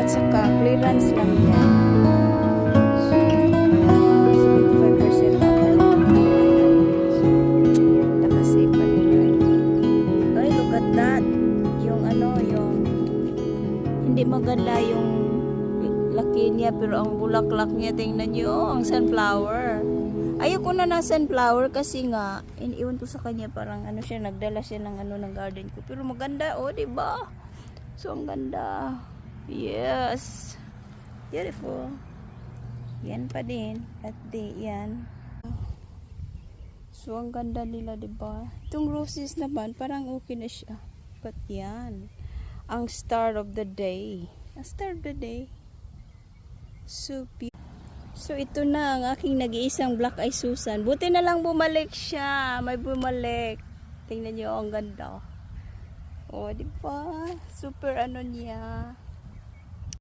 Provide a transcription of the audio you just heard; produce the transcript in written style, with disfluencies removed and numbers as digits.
at saka clearance lang yan. So, 75% na pala. So, nakasave pa nila. Ay, look at that. Yung ano, yung hindi maganda yung laki niya, pero ang bulaklak niya, tingnan nyo, ang sunflower. Ayoko na ng sunflower kasi nga, iniwan ko sa kanya, parang ano siya, nagdala siya ng ano ng garden ko. Pero maganda, oh, diba? So, ang ganda. Yes. Beautiful. Yan pa din. At yan. So, ang ganda nila, diba? Itong roses naman, parang okay na siya. But yan. Ang star of the day. Ang star of the day. So, beautiful. So, ito na ang aking nag-iisang Black Eye Susan. Buti na lang bumalik siya. May bumalik. Tingnan nyo, ang ganda. O, diba? Super ano niya.